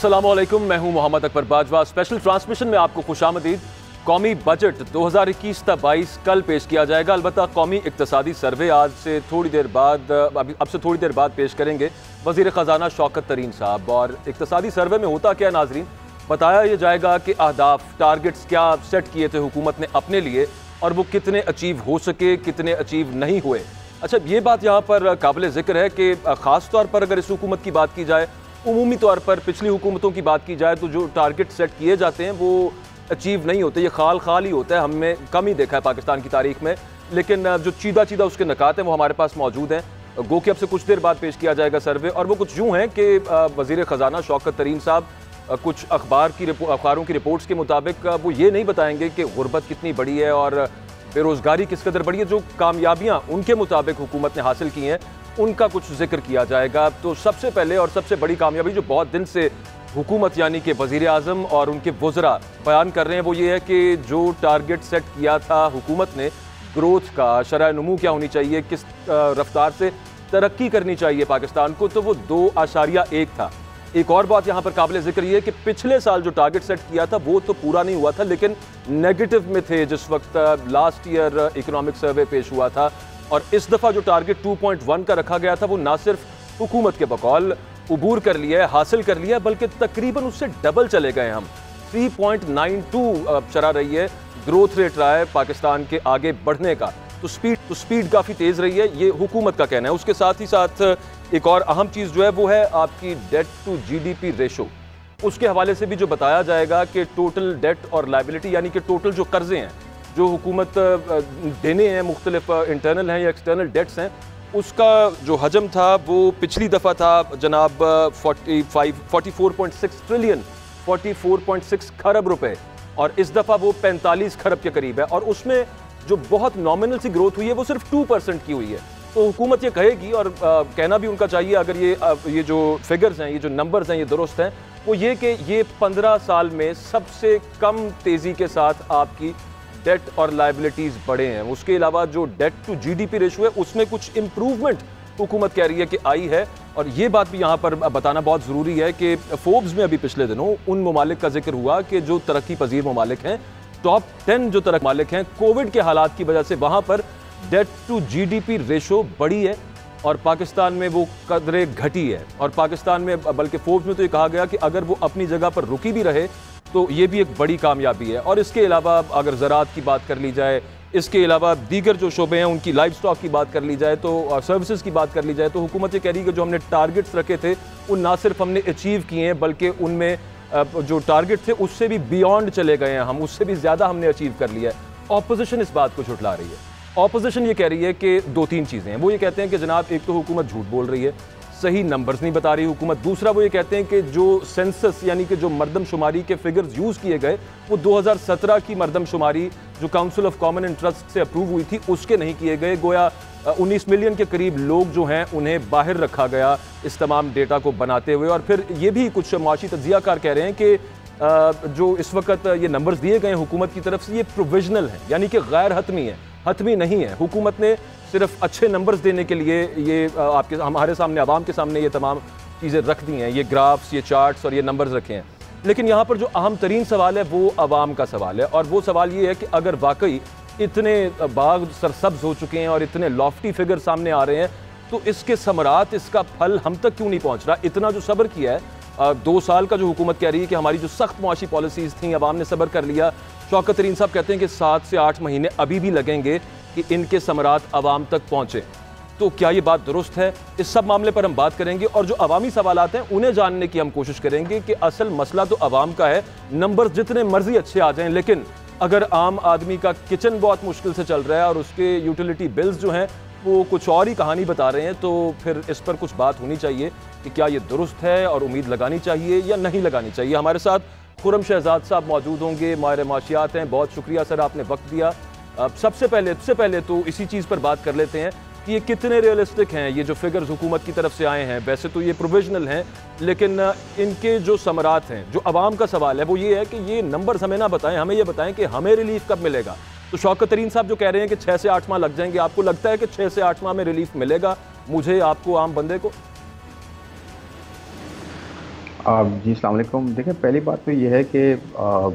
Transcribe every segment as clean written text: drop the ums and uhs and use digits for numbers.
अस्सलामुअलैकुम, मैं हूं मोहम्मद अकबर बाजवा। स्पेशल ट्रांसमिशन में आपको खुशामदीद। कौमी बजट 2021-22 कल पेश किया जाएगा। अलबत्ता कौमी इक्तसादी सर्वे अब से थोड़ी देर बाद पेश करेंगे वज़ीर ख़जाना शौकत तरीन साहब। और इक्तसादी सर्वे में होता क्या नाजरीन, बताया यह जाएगा कि अहदाफ टारगेट्स क्या सेट किए थे हुकूमत ने अपने लिए और वो कितने अचीव हो सके, कितने अचीव नहीं हुए। अच्छा, ये बात यहाँ पर काबिल ज़िक्र है कि ख़ास तौर पर अगर इस हुकूमत की बात की जाए, उमूमी तौर पर पिछली हुकूमतों की बात की जाए तो जो टारगेट सेट किए जाते हैं वो अचीव नहीं होते। ये खाल ही होता है, हमने कम ही देखा है पाकिस्तान की तारीख में। लेकिन जो चीदा उसके नकात हैं वो हमारे पास मौजूद हैं। गो कि अब से कुछ देर बाद पेश किया जाएगा सर्वे, और वो कुछ यूँ हैं कि वज़ीर ख़जाना शौकत तरीन साहब कुछ अखबारों की रिपोर्ट्स के मुताबिक वो ये नहीं बताएंगे कि गुर्बत कितनी बड़ी है और बेरोज़गारी किस कदर बड़ी है। जो कामयाबियाँ उनके मुताबिक हुकूमत ने हासिल की हैं उनका कुछ जिक्र किया जाएगा। तो सबसे पहले और सबसे बड़ी कामयाबी जो बहुत दिन से हुकूमत यानी कि वज़ीर आज़म और उनके वज़रा बयान कर रहे हैं वो ये है कि जो टारगेट सेट किया था हुकूमत ने ग्रोथ का, शरह नमू क्या होनी चाहिए, किस रफ्तार से तरक्की करनी चाहिए पाकिस्तान को, तो वो 2.1 था। एक और बात यहाँ पर काबिल ज़िक्र ये है कि पिछले साल जो टारगेट सेट किया था वो तो पूरा नहीं हुआ था, लेकिन नेगेटिव में थे जिस वक्त लास्ट ईयर इकोनॉमिक सर्वे पेश हुआ था। और इस दफ़ा जो टारगेट 2.1 का रखा गया था वो ना सिर्फ हुकूमत के बकौल उबूर कर लिया है, हासिल कर लिया है, बल्कि तकरीबन उससे डबल चले गए हम। 3.92 शरह रही है, ग्रोथ रेट रहा है पाकिस्तान के आगे बढ़ने का। तो स्पीड काफ़ी तेज़ रही है, ये हुकूमत का कहना है। उसके साथ ही साथ एक और अहम चीज़ जो है वो है आपकी डेट टू GDP रेशो। उसके हवाले से भी जो बताया जाएगा कि टोटल डेट और लायबिलिटी यानी कि टोटल जो कर्जे हैं जो हुकूमत देने हैं, मुख्तलिफ इंटरनल हैं या एक्सटर्नल डेट्स हैं, उसका जो हजम था वो पिछली दफ़ा था जनाब 44.6 ट्रिलियन 44.6 खरब रुपए, और इस दफ़ा वो 45 खरब के करीब है। और उसमें जो बहुत नॉमिनल सी ग्रोथ हुई है वो सिर्फ 2% की हुई है। तो हुकूमत ये कहेगी, और कहना भी उनका चाहिए अगर ये जो फिगर्स हैं, ये जो नंबर्स हैं, ये दुरुस्त हैं, वो ये कि ये 15 साल में सबसे कम तेज़ी के साथ आपकी डेट और लायबिलिटीज़ बढ़े हैं। उसके अलावा जो डेट टू GDP रेशो है उसमें कुछ इम्प्रूवमेंट हुकूमत कह रही है कि आई है। और ये बात भी यहाँ पर बताना बहुत ज़रूरी है कि फोर्ब्स में अभी पिछले दिनों उन ममालिक का जिक्र हुआ कि जो तरक्की पजीर ममालिक हैं, टॉप 10 जो तरक्की ममालिक हैं, कोविड के हालात की वजह से वहाँ पर डेट टू GDP रेशो बढ़ी है और पाकिस्तान में वो कदरे घटी है। और पाकिस्तान में बल्कि फोर्ब्स में तो ये कहा गया कि अगर वो अपनी जगह पर रुकी भी रहे तो ये भी एक बड़ी कामयाबी है। और इसके अलावा अगर ज़राअत की बात कर ली जाए, इसके अलावा दीगर जो शोबे हैं उनकी लाइफ स्टॉक की बात कर ली जाए, तो सर्विसेज की बात कर ली जाए, तो हुकूमत ये कह रही है कि जो हमने टारगेट्स रखे थे वो ना सिर्फ हमने अचीव किए हैं बल्कि उनमें जो टारगेट थे उससे भी बियॉन्ड चले गए हैं, हम उससे भी ज़्यादा हमने अचीव कर लिया है। ऑपोजिशन इस बात को झुठला रही है। ऑपोजिशन ये कह रही है कि 2-3 चीज़ें हैं। वो ये कहते हैं कि जनाब एक तो हुकूमत झूठ बोल रही है, सही नंबर्स नहीं बता रही हुकूमत। दूसरा वो ये कहते हैं कि जो सेंसस यानी कि जो मरदमशुमारी के फिगर्स यूज़ किए गए वो 2017 की मरदमशुमारी जो काउंसिल ऑफ कॉमन इंटरेस्ट से अप्रूव हुई थी उसके नहीं किए गए। गोया 19 मिलियन के करीब लोग जो हैं उन्हें बाहर रखा गया इस तमाम डेटा को बनाते हुए। और फिर ये भी कुछ माशी तज्जियाकार कह रहे हैं कि जो इस वक्त ये नंबर्स दिए गए हुकूमत की तरफ से ये प्रोविजनल हैं, यानी कि गैर हतमी है, हतमी नहीं है। हुकूमत ने सिर्फ अच्छे नंबर्स देने के लिए ये हमारे सामने, आवाम के सामने ये तमाम चीज़ें रख दी हैं, ये ग्राफ्स, ये चार्ट्स और ये नंबर्स रखे हैं। लेकिन यहाँ पर जो अहम तरीन सवाल है वो आवाम का सवाल है, और वो सवाल ये है कि अगर वाकई इतने बाग सरसब्ज हो चुके हैं और इतने लॉफ्टी फिगर सामने आ रहे हैं तो इसके समरात, इसका फल हम तक क्यों नहीं पहुँच रहा। इतना जो सब्र किया है 2 साल का, जो हुकूमत कह रही है कि हमारी जो सख्त मुआशी पॉलिसीज़ थी अवाम ने सब्र कर लिया, शौकत तरीन साहब कहते हैं कि 7 से 8 महीने अभी भी लगेंगे कि इनके समरात अवाम तक पहुँचे। तो क्या ये बात दुरुस्त है? इस सब मामले पर हम बात करेंगे, और जो अवामी सवालात हैं उन्हें जानने की हम कोशिश करेंगे कि असल मसला तो अवाम का है। नंबर्स जितने मर्जी अच्छे आ जाएं, लेकिन अगर आम आदमी का किचन बहुत मुश्किल से चल रहा है और उसके यूटिलिटी बिल्स जो हैं वो कुछ और ही कहानी बता रहे हैं, तो फिर इस पर कुछ बात होनी चाहिए कि क्या ये दुरुस्त है और उम्मीद लगानी चाहिए या नहीं लगानी चाहिए। हमारे साथ खुरम शहजाद साहब मौजूद होंगे, माहिर माशियात हैं। बहुत शुक्रिया सर, आपने वक्त दिया। सबसे पहले तो इसी चीज़ पर बात कर लेते हैं कि ये कितने रियलिस्टिक हैं ये जो फिगर्स हुकूमत की तरफ से आए हैं। वैसे तो ये प्रोविजनल हैं, लेकिन इनके जो समरात हैं, जो आवाम का सवाल है वो ये है कि ये नंबर्स हमें ना बताएं, हमें ये बताएं कि हमें रिलीफ कब मिलेगा। तो शौकत तरीन साहब जो कह रहे हैं कि 6 से 8 माह लग जाएंगे, आपको लगता है कि 6 से 8 माह में रिलीफ मिलेगा मुझे, आपको, आम बंदे को? जी अस्सलाम वालेकुम। देखिए, पहली बात तो ये है कि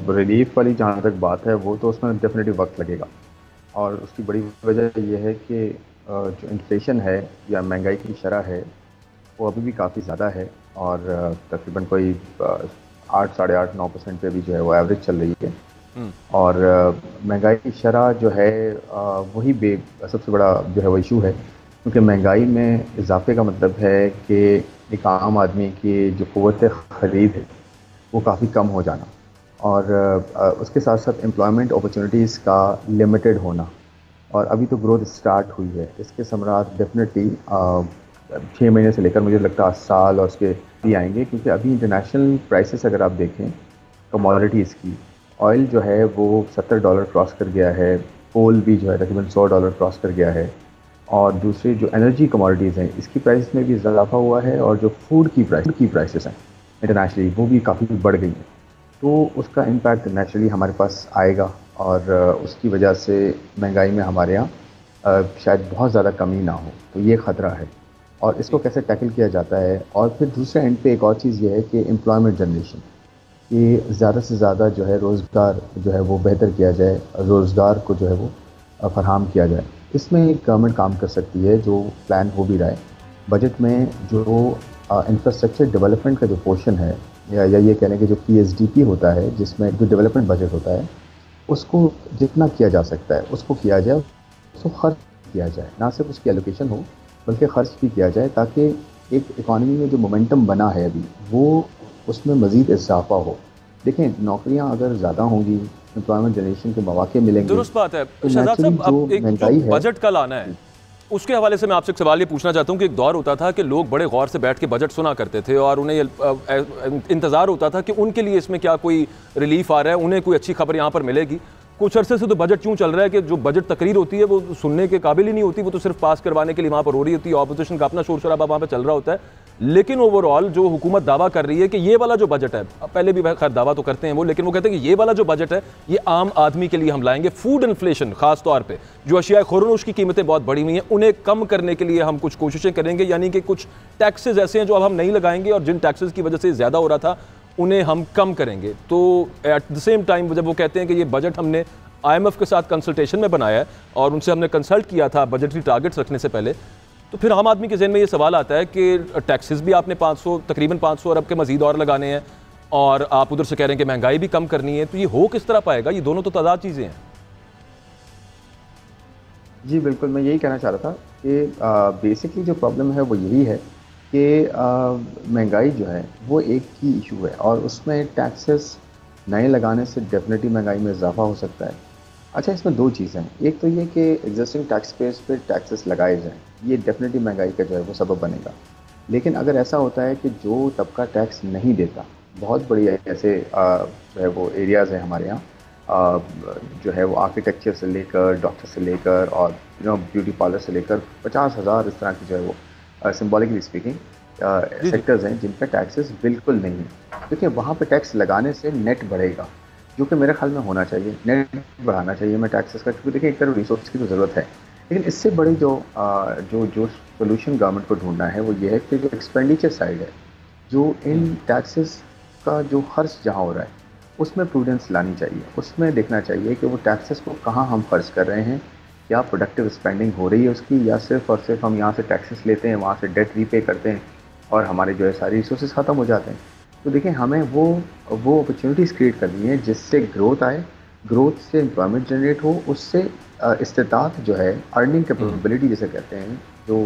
रिलीफ वाली जहाँ तक बात है वो तो उसमें डेफिनेटली वक्त लगेगा। और उसकी बड़ी वजह ये है कि जो इन्फ्लेशन है या महंगाई की शरह है वो अभी भी काफ़ी ज़्यादा है। और तकरीबन कोई 8, 8.5, 9% पे भी जो है वो एवरेज चल रही है। हम्म। और महंगाई की शरह जो है वही बे सबसे बड़ा जो है वो इशू है, क्योंकि महंगाई में इजाफे का मतलब है कि एक आम आदमी की जो क़ुव्वत ख़रीद है वो काफ़ी कम हो जाना। और उसके साथ साथ एम्प्लॉयमेंट अपॉर्चुनिटीज़ का लिमिटेड होना। और अभी तो ग्रोथ स्टार्ट हुई है, इसके समरात डेफिनेटली 6 महीने से लेकर मुझे लगता है साल और उसके भी आएंगे, क्योंकि अभी इंटरनेशनल प्राइसेस अगर आप देखें कमोडिटीज़ की, ऑयल जो है वो $70 क्रॉस कर गया है, कोल भी जो है तकरीबन $100 क्रॉस कर गया है। और दूसरी जो एनर्जी कमोडिटीज़ हैं इसकी प्राइस में भी इजाफा हुआ है, और जो फूड की प्राइसेस हैं इंटरनेशनली वो भी काफ़ी बढ़ गई हैं। तो उसका इम्पैक्ट नेचुरली हमारे पास आएगा, और उसकी वजह से महंगाई में हमारे यहाँ शायद बहुत ज़्यादा कमी ना हो, तो ये ख़तरा है। और इसको कैसे टैकल किया जाता है, और फिर दूसरे एंड पे एक और चीज़ ये है कि एम्प्लॉयमेंट जनरेशन, कि ज़्यादा से ज़्यादा जो है रोज़गार जो है वो बेहतर किया जाए, रोज़गार को जो है वो फराहम किया जाए। इसमें गवर्नमेंट काम कर सकती है, जो प्लान हो भी रहा है बजट में। जो इंफ्रास्ट्रक्चर डेवलपमेंट का जो पोर्शन है, या ये कह लें कि जो PSDP होता है, जिसमें जो डेवलपमेंट बजट होता है, उसको जितना किया जा सकता है उसको किया जाए, उसको खर्च किया जाए, ना सिर्फ उसकी एलोकेशन हो बल्कि खर्च भी किया जाए, ताकि एक इकॉनमी में जो मोमेंटम बना है अभी वो उसमें मज़ीद इजाफा हो। देखें, नौकरियां अगर ज़्यादा होंगी, एम्प्लॉयमेंट जनरेशन के मौके मिलेंगे, दुरुस्त बात है तो शहजाद नेचुरली साहब। जो अब एक जो महंगाई है। बजट का लाना है उसके हवाले से मैं आपसे एक सवाल ये पूछना चाहता हूँ कि एक दौर होता था कि लोग बड़े गौर से बैठ के बजट सुना करते थे और उन्हें इंतजार होता था कि उनके लिए इसमें क्या कोई रिलीफ आ रहा है, उन्हें कोई अच्छी खबर यहाँ पर मिलेगी। कुछ अरसे से तो बजट यूँ चल रहा है कि जो बजट तकरीर होती है वो सुनने के काबिल ही नहीं होती, वो तो सिर्फ पास करवाने के लिए वहाँ पर हो रही होती है, ऑपोजिशन का अपना शोर शराबा वहाँ पर चल रहा होता है। लेकिन ओवरऑल जो हुकूमत दावा कर रही है कि ये वाला जो बजट है, पहले भी खैर दावा तो करते हैं वो, लेकिन वो कहते हैं कि ये वाला जो बजट है ये आम आदमी के लिए हम लाएंगे। फूड इन्फ्लेशन खास तौर पे जो अशिया खुरनोश की कीमतें बहुत बढ़ी हुई हैं उन्हें कम करने के लिए हम कुछ कोशिशें करेंगे, यानी कि कुछ टैक्सेस ऐसे हैं जो अब हम नहीं लगाएंगे और जिन टैक्सेस की वजह से ज़्यादा हो रहा था उन्हें हम कम करेंगे। तो एट द सेम टाइम जब वो कहते हैं कि ये बजट हमने IMF के साथ कंसल्टेशन में बनाया है और उनसे हमने कंसल्ट किया था बजटरी टारगेट्स रखने से पहले, तो फिर आम आदमी के ज़हन में ये सवाल आता है कि टैक्सेस भी आपने तकरीबन 500 अरब के मजीद और लगाने हैं और आप उधर से कह रहे हैं कि महंगाई भी कम करनी है, तो ये हो किस तरह पाएगा? ये दोनों तो तादाद चीज़ें हैं। जी बिल्कुल, मैं यही कहना चाह रहा था कि बेसिकली जो प्रॉब्लम है वो यही है कि महंगाई जो है वो एक ही इशू है, और उसमें टैक्सेस नए लगाने से डेफिनेटली महंगाई में इजाफा हो सकता है। अच्छा, इसमें दो चीज़ें हैं। एक तो ये कि एग्जिस्टिंग टैक्स पेस पे टैक्सेस लगाए जाएं, ये डेफिनेटली महंगाई का जो है वो सबब बनेगा। लेकिन अगर ऐसा होता है कि जो तबका टैक्स नहीं देता, बहुत बड़ी ऐसे जो है वो एरियाज़ हैं हमारे यहाँ, जो है वो आर्किटेक्चर से लेकर डॉक्टर से लेकर और ब्यूटी पार्लर से लेकर 50,000 इस तरह की जो है वो सिम्बॉलिकली स्पीकिंग सेक्टर्स हैं जिन पर टैक्सेस बिल्कुल नहीं है। देखिए, वहाँ पे टैक्स लगाने से नेट बढ़ेगा, जो कि मेरे ख्याल में होना चाहिए। नेट बढ़ाना चाहिए मैं टैक्सेस का, क्योंकि देखिए एक तरफ रिसोर्स की तो ज़रूरत है, लेकिन इससे बड़ी जो सोल्यूशन गवर्नमेंट को ढूंढना है वो ये है कि जो एक्सपेंडिचर साइड है, जो इन टैक्सेस का जो खर्च जहाँ हो रहा है उसमें प्रूडेंस लानी चाहिए। उसमें देखना चाहिए कि वो टैक्सेस को कहाँ हम खर्च कर रहे हैं, क्या प्रोडक्टिव स्पेंडिंग हो रही है उसकी, या सिर्फ और सिर्फ हम यहाँ से टैक्सेस लेते हैं, वहाँ से डेट रीपे करते हैं और हमारे जो है सारी रिसोर्सेज ख़त्म हो जाते हैं। तो देखें, हमें वो अपॉर्चुनिटीज़ क्रिएट करनी है जिससे ग्रोथ आए, ग्रोथ से एम्प्लॉयमेंट जनरेट हो, उससे इस्तेताअत जो है, अर्निंग कैपेबिलिटी जिसे कहते हैं, जो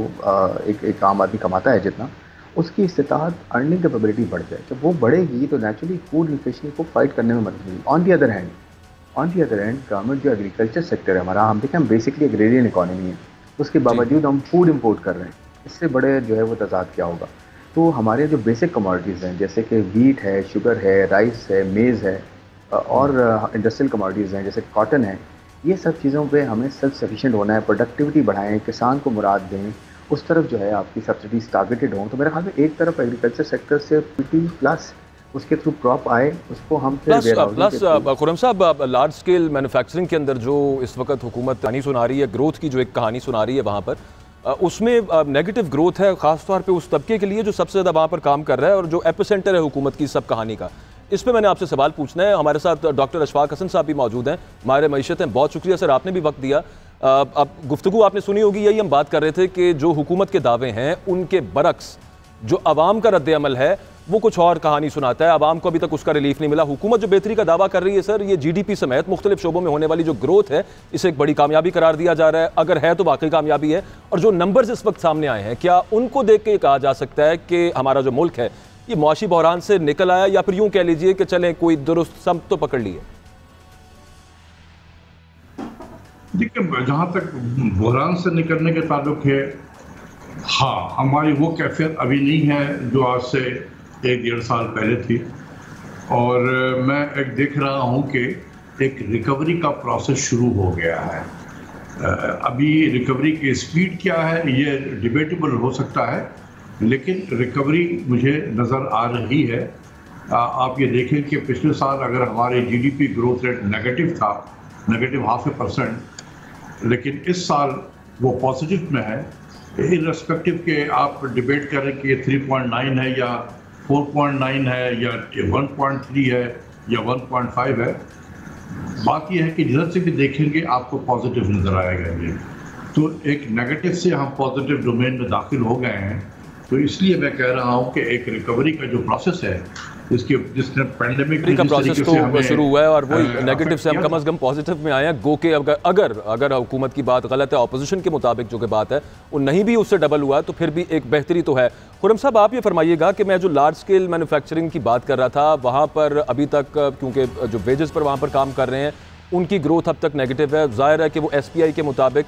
एक आम आदमी कमाता है जितना, उसकी इस्तेताअत अर्निंग कैपेबिलिटी बढ़ जाए। जब वो बढ़ेगी तो नेचुरली फूड इन्फ्लेशन को फाइट करने में मदद मिलेगी। On the other hand government जो एग्रीकल्चर सेक्टर है हमारा, हम देखें हम बेसिकली एग्रेरियन इकॉनमी है, उसके बावजूद हम फूड इम्पोर्ट कर रहे हैं। इससे बड़े जो है वो तजाद क्या होगा? तो हमारे जो बेसिक कमोडिटीज़ हैं जैसे कि वीट है, शुगर है, राइस है, मेज़ है, और इंडस्ट्रियल कमोडिटीज़ हैं जैसे कॉटन है, ये सब चीज़ों पे हमें सेल्फ सफिशिएंट होना है। प्रोडक्टिविटी बढ़ाएं, किसान को मुराद दें, उस तरफ जो है आपकी सब्सिडीज टारगेटेड हों। तो मेरे ख्याल में एक तरफ एग्रीकल्चर सेक्टर से 50+ उसके थ्रू क्रॉप आए, उसको हम प्लस खुरम साहब, लार्ज स्केल मैन्युफैक्चरिंग के अंदर जो इस वक्त हुकूमत कहानी सुना रही है, ग्रोथ की जो एक कहानी सुना रही है वहाँ पर, उसमें नेगेटिव ग्रोथ है, ख़ासतौर पे उस तबके के लिए जो सबसे ज़्यादा वहाँ पर काम कर रहा है और जो एपिसेंटर है हुकूमत की सब कहानी का। इस पे मैंने आपसे सवाल पूछना है। हमारे साथ डॉक्टर अशफाक हसन साहब भी मौजूद हैं, माहिर मईशत हैं। बहुत शुक्रिया सर, आपने भी वक्त दिया। अब गुफ्तगू आपने सुनी होगी, यही हम बात कर रहे थे कि जो हुकूमत के दावे हैं उनके बरक्स जो अवाम का रद्द अमल है वो कुछ और कहानी सुनाता है। अवाम को अभी तक उसका रिलीफ नहीं मिला। हुकूमत जो बेहतरी का दावा कर रही है सर, ये GDP समेत मुख्तलिफ शोबों में होने वाली जो ग्रोथ है इसे एक बड़ी कामयाबी करार दिया जा रहा है। अगर है तो वाकई कामयाबी है। और जो नंबर्स इस वक्त सामने आए हैं, क्या उनको देख के कहा जा सकता है कि हमारा जो मुल्क है ये मुआशी बहरान से निकल आया, या फिर यूं कह लीजिए कि चलें कोई दुरुस्त सम तो पकड़ लिए? देखिए, जहाँ तक बहरान से निकलने के ताल्लुक है, हाँ, हमारी वो कैफियत अभी नहीं है जो आज से 1-1.5 साल पहले थी। और मैं एक देख रहा हूँ कि एक रिकवरी का प्रोसेस शुरू हो गया है। अभी रिकवरी की स्पीड क्या है ये डिबेटेबल हो सकता है, लेकिन रिकवरी मुझे नज़र आ रही है। आप ये देखें कि पिछले साल अगर हमारे GDP ग्रोथ रेट नेगेटिव था, नेगेटिव 0.5%, लेकिन इस साल वो पॉजिटिव में है। इर्रेस्पेक्टिव के आप डिबेट करें कि ये 3.9 है या 4.9 है या 1.3 है या 1.5 है, बात यह है कि जिधर से भी देखेंगे आपको पॉजिटिव नज़र आएगा। ये तो एक नेगेटिव से हम पॉजिटिव डोमेन में दाखिल हो गए हैं। तो इसलिए मैं कह रहा हूँ कि एक रिकवरी का जो प्रोसेस है, जिसने पेंडेमिक का प्रोसेस तो शुरू हुआ है और वही नेगेटिव से हम कम अज़ कम पॉजिटिव में आए हैं। गो के अगर हुकूमत की बात गलत है, ऑपोजिशन के मुताबिक जो कि बात है वो नहीं भी उससे डबल हुआ तो फिर भी एक बेहतरी तो है। खुर्रम साहब, आप ये फरमाइएगा कि मैं जो लार्ज स्केल मैन्युफैक्चरिंग की बात कर रहा था, वहाँ पर अभी तक क्योंकि जो वेजेस पर वहाँ पर काम कर रहे हैं उनकी ग्रोथ अब तक नेगेटिव है। ज़ाहिर है कि वो SPI के मुताबिक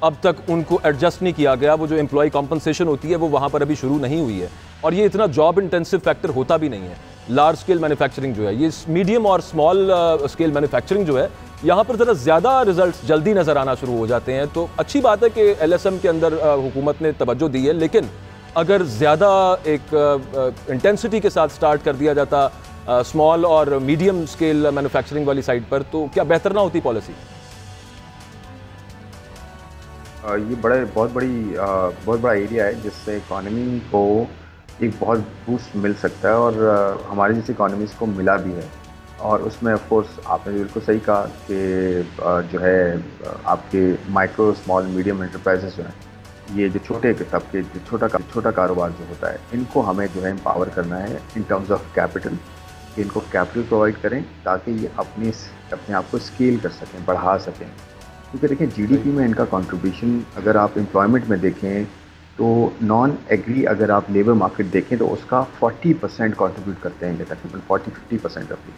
अब तक उनको एडजस्ट नहीं किया गया। वो जो एम्प्लॉय कॉम्पनसेशन होती है वो वहाँ पर अभी शुरू नहीं हुई है, और ये इतना जॉब इंटेंसिव फैक्टर होता भी नहीं है। लार्ज स्केल मैन्युफैक्चरिंग जो है, ये मीडियम और स्मॉल स्केल मैन्युफैक्चरिंग जो है, यहाँ पर ज़रा ज़्यादा रिजल्ट्स जल्दी नज़र आना शुरू हो जाते हैं। तो अच्छी बात है कि LSM के अंदर हुकूमत ने तवज्जो दी है, लेकिन अगर ज़्यादा एक इंटेंसिटी के साथ स्टार्ट कर दिया जाता स्मॉल और मीडियम स्केल मैन्युफैक्चरिंग वाली साइड पर, तो क्या बेहतर ना होती पॉलिसी? ये बहुत बड़ा एरिया है जिससे इकॉनमी को एक बहुत बूस्ट मिल सकता है, और हमारी जैसी इकॉनमीज़ को मिला भी है। और उसमें ऑफ कोर्स आपने बिल्कुल सही कहा कि जो है आपके माइक्रो स्मॉल मीडियम एंटरप्राइजेस जो हैं, ये जो छोटे तबके, छोटा कारोबार जो होता है, इनको हमें जो है एम्पावर करना है इन टर्म्स ऑफ कैपिटल। इनको कैपिटल प्रोवाइड करें ताकि ये अपने आप को स्केल कर सकें, बढ़ा सकें। क्योंकि देखें GDP में इनका कंट्रीब्यूशन अगर आप एम्प्लॉयमेंट में देखें तो नॉन एग्री अगर आप लेबर मार्केट देखें तो उसका 40% कंट्रीब्यूट करते हैं, तकरीबन 40-50% अपनी,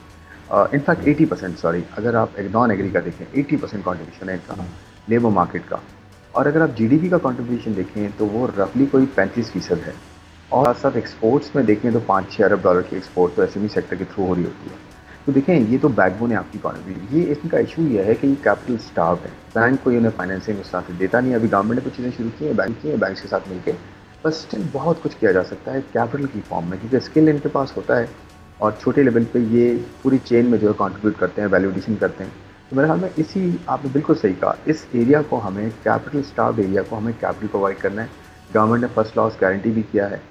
इनफैक्ट 80%, सॉरी, अगर आप नॉन एग्री का देखें 80% कंट्रीब्यूशन है इनका लेबर मार्केट का। और अगर आप GDP का कंट्रीब्यूशन देखें तो वो रफली कोई 35% है। और साथ एक्सपोर्ट्स में देखें तो $5-6 अरब की एक्सपोर्ट तो SME सेक्टर के थ्रू हो रही होती है। तो देखें, ये तो बैकबोन है आपकी इकॉनमी। ये इसका इशू ये है कि ये कैपिटल स्टार्व है, बैंक को इन्हें फाइनेंसिंग उस तरह से देता नहीं। अभी गवर्नमेंट ने कुछ चीज़ें शुरू की हैं, बैंक्स के साथ मिलकर, पर स्टिल बहुत कुछ किया जा सकता है कैपिटल की फॉर्म में, क्योंकि स्किल इनके पास होता है और छोटे लेवल पे ये पूरी चेन में जो है कंट्रीब्यूट करते हैं, वैल्यू एडिशन करते हैं। तो मेरे ख्याल में आपने बिल्कुल सही कहा, इस एरिया को हमें, कैपिटल स्टार्व एरिया को हमें कैपिटल प्रोवाइड करना है। गवर्नमेंट ने फर्स्ट लॉस गारंटी भी किया है,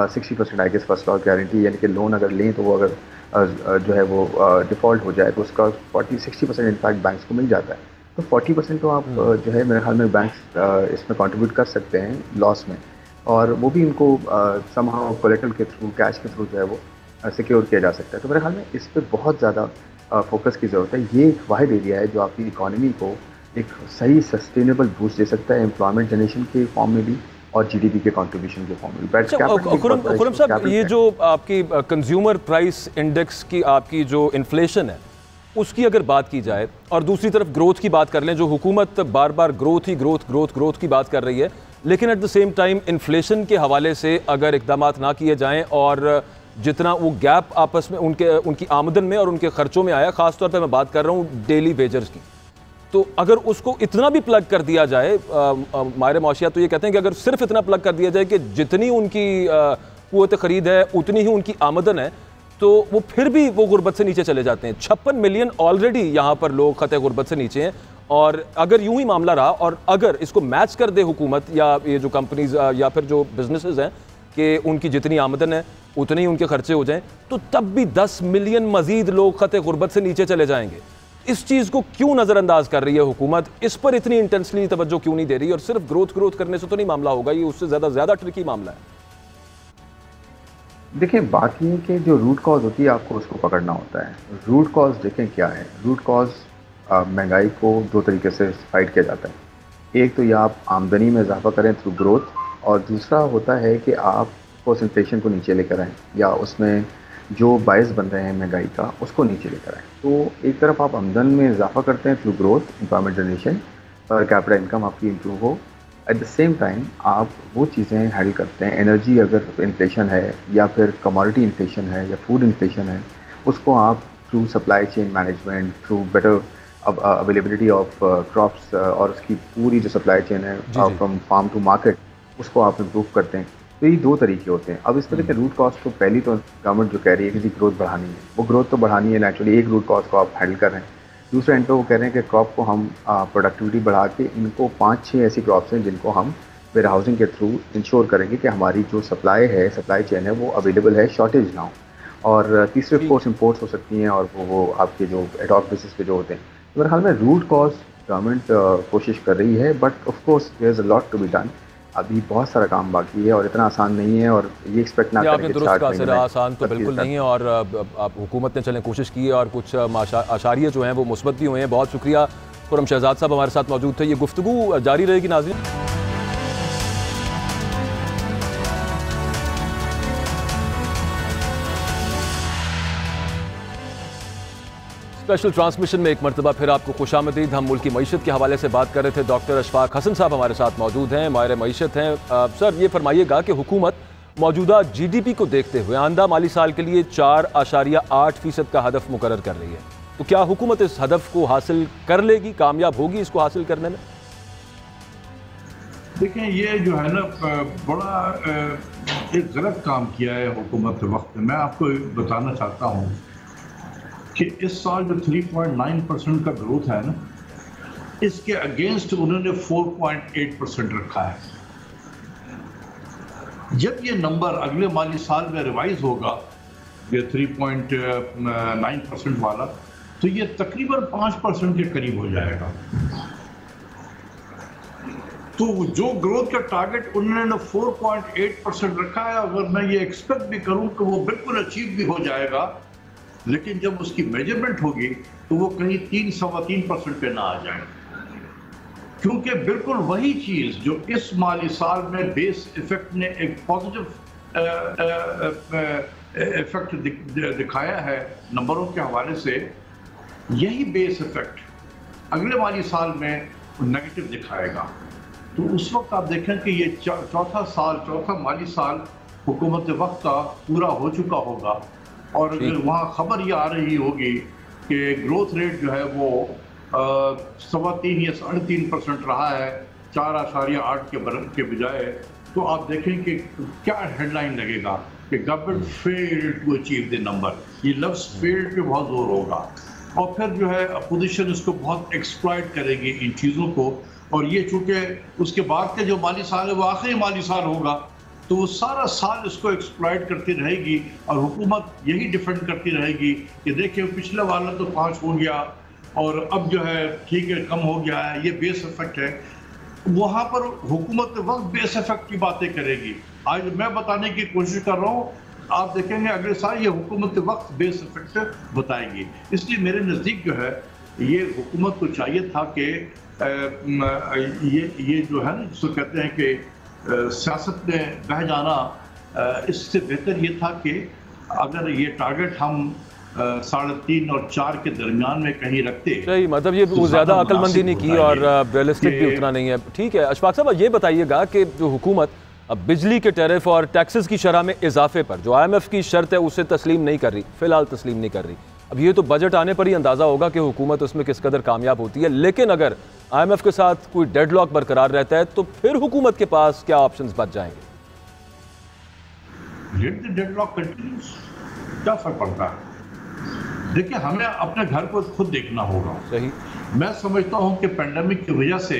60% I guess first loss guarantee, यानी कि लोन अगर लें तो वो अगर जो है वो डिफ़ॉल्ट हो जाए तो उसका 40-60% इनफैक्ट बैंक्स को मिल जाता है। तो 40% तो आप जो है मेरे ख्याल में बैंक्स इसमें कंट्रीब्यूट कर सकते हैं लॉस में, और वो भी उनको समहाउ कोलेटरल के थ्रू, कैश के थ्रू जो है वो सिक्योर किया जा सकता है। तो मेरे ख्याल में इस पर बहुत ज़्यादा फोकस की ज़रूरत है। ये एक वाहिद एरिया है जो आपकी इकॉनमी को एक सही सस्टेनेबल बूस्ट दे सकता है, एम्प्लॉयमेंट जनरेशन के फॉर्म में भी और GDP के कंट्रीब्यूशन के फॉर्म में। खुर्रम साहब, ये जो आपकी कंज्यूमर प्राइस इंडेक्स की आपकी जो इन्फ्लेशन है उसकी अगर बात की जाए, और दूसरी तरफ ग्रोथ की बात कर लें, जो हुकूमत बार बार ग्रोथ की बात कर रही है, लेकिन at the same time inflation के हवाले से अगर इकदाम ना किए जाएँ और जितना वो गैप आपस में उनकी आमदन में और उनके खर्चों में आया, ख़ासतौर पर मैं बात कर रहा हूँ डेली वेजर्स की, तो अगर उसको इतना भी प्लग कर दिया जाए, माहिर मौशियात तो ये कहते हैं कि अगर सिर्फ इतना प्लग कर दिया जाए कि जितनी उनकी क़ुव्वत ख़रीद है उतनी ही उनकी आमदन है, तो वो फिर भी वो गुर्बत से नीचे चले जाते हैं। 56 मिलियन ऑलरेडी यहाँ पर लोग खते गुर्बत से नीचे हैं, और अगर यूं ही मामला रहा और अगर इसको मैच कर दे हुकूमत या ये जो कंपनीज या फिर जो बिजनेसेस हैं कि उनकी जितनी आमदन है उतने ही उनके खर्चे हो जाएं, तो तब भी 10 मिलियन मजीद लोग खते गुर्बत से नीचे चले जाएंगे। इस चीज़ को क्यों नज़रअंदाज कर रही है हुकूमत? इस पर इतनी इंटेंसली तवज्जो क्यों नहीं दे रही? और सिर्फ ग्रोथ करने से तो नहीं मामला होगा, ये उससे ज़्यादा ट्रिकी मामला है। देखिए, बात ये है कि जो रूट कॉज होती है आपको उसको पकड़ना होता है। रूट कॉज देखें क्या है। रूट कॉज महंगाई को दो तरीके से फाइट किया जाता है। एक तो या आप आमदनी में इजाफा करें थ्रू ग्रोथ, और दूसरा होता है कि आप उस इन्फ्लेशन को नीचे लेकर आएँ या उसमें जो बायस बन रहे हैं महंगाई का उसको नीचे लेकर आएँ। तो एक तरफ आप आमदन में इजाफा करते हैं थ्रू ग्रोथ, एम्प्लॉयमेंट जनरेशन, पर कैपिटल इनकम आपकी इम्प्रूव हो। एट द सेम टाइम आप वो चीज़ें हैंडल करते हैं, एनर्जी अगर इन्फ्लेशन है या फिर कमोडिटी इन्फ्लेशन है या फूड इन्फ्लेशन है, उसको आप through supply chain management, through better availability of crops और उसकी पूरी जो सप्लाई चेन है फ्रॉम फार्म टू मार्केट, उसको आप इम्प्रूव करते हैं। तो ये दो तरीके होते हैं। अब इस तरह के रूट कॉज तो पहली तो गवर्नमेंट जो कह रही है कि ग्रोथ बढ़ानी है, वो ग्रोथ तो बढ़ानी है नेचुरली, एक रूट कॉज को आप हैंडल कर रहे हैं। दूसरे एंड पे वो कह रहे हैं कि क्रॉप को हम प्रोडक्टिविटी बढ़ा के इनको 5-6 ऐसी क्रॉप्स हैं जिनको हम वेयर हाउसिंग के थ्रू इंश्योर करेंगे कि हमारी जो सप्लाई है, सप्लाई चेन है, वो अवेलेबल है, शॉर्टेज ना हो। और तीसरे ऑफ कोर्स इम्पोर्ट्स हो सकती हैं और वो आपके जो एडॉक बेसिस पे जो होते हैं। तो मेरे ख्याल में रूट कॉज गवर्नमेंट कोशिश कर रही है, but of course there is a lot to be done. अभी बहुत सारा काम बाकी है और इतना आसान नहीं है, और ये एक्सपेक्ट ना करें कि 4 महीने में आसान तो बिल्कुल नहीं है। और आप हुकूमत ने चलें कोशिश की है और कुछ आशारिये जो हैं वो मुस्बत भी हुए हैं। बहुत शुक्रिया। खुर्रम शहजाद साहब हमारे साथ मौजूद थे। ये गुफ्तगू जारी रहेगी नाज़रीन। स्पेशल ट्रांसमिशन में एक मरतबा फिर आपको खुशामदीद। हम मुल्क की मईशत के हवाले से बात कर रहे थे। डॉक्टर अशफाक हसन साहब हमारे साथ मौजूद हैं, माहिर मईशत हैं। सर, ये फरमाइएगा कि हुकूमत मौजूदा GDP को देखते हुए आंदा माली साल के लिए 4.8% का हदफ मुकर्रर कर रही है, तो क्या हुकूमत इस हदफ को हासिल कर लेगी, कामयाब होगी इसको हासिल करने में? देखें, ये जो है ना बड़ा एक गलत काम किया है हुकूमत के वक्त में। मैं आपको बताना चाहता हूँ कि इस साल जो 3.9% का ग्रोथ है ना, इसके अगेंस्ट उन्होंने 4.8% रखा है। जब ये नंबर अगले माली साल में रिवाइज होगा, ये 3.9% वाला, तो ये तकरीबन 5% के करीब हो जाएगा। तो जो ग्रोथ का टारगेट उन्होंने 4.8% रखा है, अगर मैं ये एक्सपेक्ट भी करूं कि वो बिल्कुल अचीव भी हो जाएगा, लेकिन जब उसकी मेजरमेंट होगी तो वो कहीं 3-3.25% पे ना आ जाए, क्योंकि बिल्कुल वही चीज़ जो इस माली साल में बेस इफेक्ट ने एक पॉजिटिव इफेक्ट दिखाया है नंबरों के हवाले से, यही बेस इफेक्ट अगले माली साल में नेगेटिव दिखाएगा। तो उस वक्त आप देखें कि ये चौथा माली साल हुकूमत वक्त का पूरा हो चुका होगा, और वहाँ खबर ये आ रही होगी कि ग्रोथ रेट जो है वो 3.25 या 3.5% रहा है 4.8 के बजाय। तो आप देखें कि क्या हेडलाइन लगेगा कि government failed to achieve the number. ये लफ्ज़ फेल्ड पे बहुत जोर होगा, और फिर जो है अपोजिशन इसको बहुत एक्सप्लॉइट करेगी इन चीज़ों को। और ये चूँकि उसके बाद के जो माली साल है वो आखिरी माली साल होगा, तो वो सारा साल इसको एक्सप्लॉइट करती रहेगी, और हुकूमत यही डिफेंड करती रहेगी कि देखिए पिछले वाला तो 5 हो गया और अब जो है ठीक है कम हो गया है, ये बेस इफेक्ट है। वहाँ पर हुकूमत वक्त बेस इफेक्ट की बातें करेगी। आज मैं बताने की कोशिश कर रहा हूँ, आप देखेंगे अगले साल ये हुकूमत वक्त बेस इफेक्ट बताएगी। इसलिए मेरे नज़दीक जो है ये हुकूमत को चाहिए था कि ये जो है ना जिसको कहते हैं कि सियासत में बह जाना, इससे बेहतर ये था कि अगर ये टारगेट हम 3.5 और 4 के दरमियान में कहीं रखते। सही, मतलब ये तो ज़्यादा अक्लमंदी नहीं की और रियलिस्टिक भी उतना नहीं है। ठीक है अशफाक साहब, ये बताइएगा कि जो हुकूमत अब बिजली के टैरिफ और टैक्सेस की शरह में इजाफे पर जो IMF की शर्त है उसे तस्लीम नहीं कर रही, फिलहाल तस्लीम नहीं कर रही। अब ये तो बजट आने पर ही अंदाज़ा होगा कि हुकूमत उसमें किस कदर कामयाब होती है, लेकिन अगर IMF के साथ कोई डेडलॉक बरकरार रहता है तो फिर हुकूमत के पास क्या ऑप्शंस बच जाएंगे? डेडलॉक कंटिन्यूस, क्या फर्क पड़ता है? देखिए, हमें अपने घर को खुद देखना होगा। सही। मैं समझता हूं कि पेंडेमिक की वजह से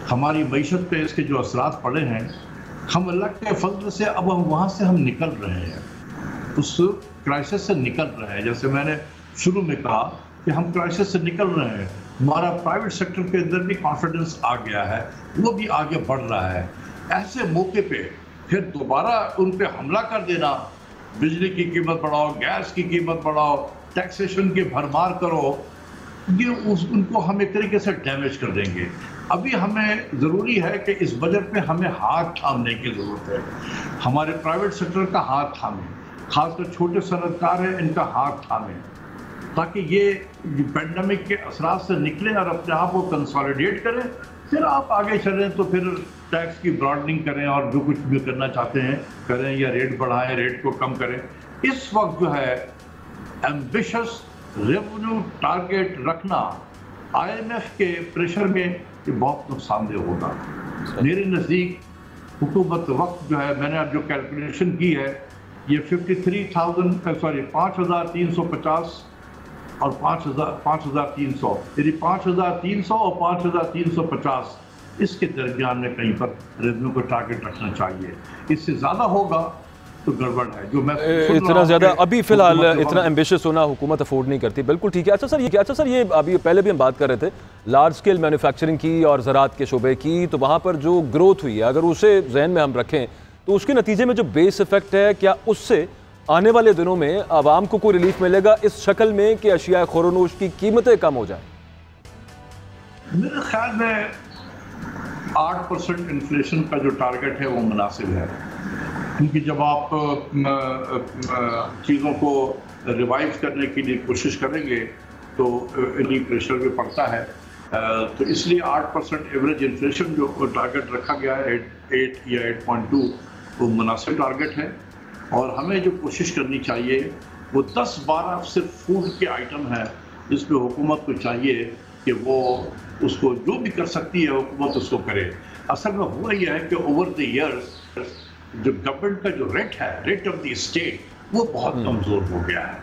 हमारी मईशत पे इसके जो असरात पड़े हैं, हम अल्लाह के फजल से अब वहाँ से हम निकल रहे हैं, उस क्राइसिस से निकल रहे हैं। जैसे मैंने शुरू में कहा कि हम क्राइसिस से निकल रहे हैं, हमारा प्राइवेट सेक्टर के अंदर भी कॉन्फिडेंस आ गया है, वो भी आगे बढ़ रहा है। ऐसे मौके पे फिर दोबारा उन पे हमला कर देना, बिजली की कीमत बढ़ाओ, गैस की कीमत बढ़ाओ, टैक्सेशन की भरमार करो, ये उनको हम एक तरीके से डैमेज कर देंगे। अभी हमें ज़रूरी है कि इस बजट में हमें हाथ थामने की ज़रूरत है, हमारे प्राइवेट सेक्टर का हाथ थामें, खासकर छोटे सनअतकार हैं इनका हाथ थामें, ताकि ये पेंडेमिक के असरात से निकलें और अपने आप को कंसोलिडेट करें। फिर आप आगे चलें तो फिर टैक्स की ब्रॉडनिंग करें और जो कुछ भी करना चाहते हैं करें, या रेट बढ़ाएं, रेट को कम करें। इस वक्त जो है एम्बिशियस रेवेन्यू टारगेट रखना IMF के प्रेशर में ये बहुत नुकसानदेह होगा। मेरे नज़दीक हुकूमत वक्त जो है, मैंने अब जो कैलकुलेशन की है, ये 5,350 और 5,300, यदि 5,300 और 5,350 इसके दरमियान में कहीं पर रेवेन्यू को टारगेट रखना चाहिए। इससे ज़्यादा होगा तो गड़बड़ है। जो मैं इतना ज़्यादा अभी फिलहाल इतना एम्बिशियस होना हुकूमत अफोर्ड नहीं करती। बिल्कुल ठीक है। अच्छा सर, ये अभी पहले भी हम बात कर रहे थे लार्ज स्केल मैन्युफैक्चरिंग की और ज़राअत के शोबे की, तो वहाँ पर जो ग्रोथ हुई है, अगर उसे जहन में हम रखें तो उसके नतीजे में जो बेस इफेक्ट है, क्या उससे आने वाले दिनों में आवाम को कोई रिलीफ मिलेगा इस शक्ल में कि अशिया खुरोनोश की कीमतें कम हो जाए? मेरे ख्याल में 8% इन्फ्लेशन का जो टारगेट है वो मुनासिब है, क्योंकि जब आप चीज़ों को रिवाइव करने की लिए कोशिश करेंगे तो इन्हीं प्रेशर भी पड़ता है। तो इसलिए 8% एवरेज इन्फ्लेशन जो टारगेट रखा गया है 8 या 8.2 वो मुनासिब टारगेट है। और हमें जो कोशिश करनी चाहिए वो 10-12 सिर्फ फूड के आइटम हैं जिसमें हुकूमत को चाहिए कि वो उसको जो भी कर सकती है हुकूमत उसको करे। असल में हुआ यह है कि ओवर द ईयर्स जो गवर्नमेंट का जो रेट ऑफ द स्टेट वो बहुत कमज़ोर हो गया है,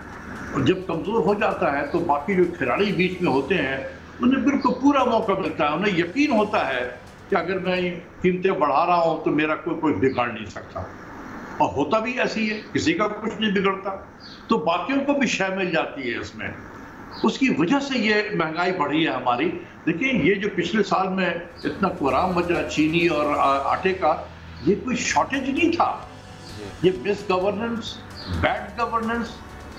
और जब कमज़ोर हो जाता है तो बाकी जो खिलाड़ी बीच में होते हैं उन्हें बिल्कुल पूरा मौका मिलता है। उन्हें यकीन होता है कि अगर मैं कीमतें बढ़ा रहा हूँ तो मेरा कोई बिगाड़ नहीं सकता, और होता भी ऐसी है, किसी का कुछ नहीं बिगड़ता, तो बाकियों को भी शय मिल जाती है इसमें। उसकी वजह से ये महंगाई बढ़ी है हमारी। देखिए, ये जो पिछले साल में इतना कोहराम मचा चीनी और आटे का, ये कोई शॉर्टेज नहीं था, ये मिस गवर्नेंस, बैड गवर्नेंस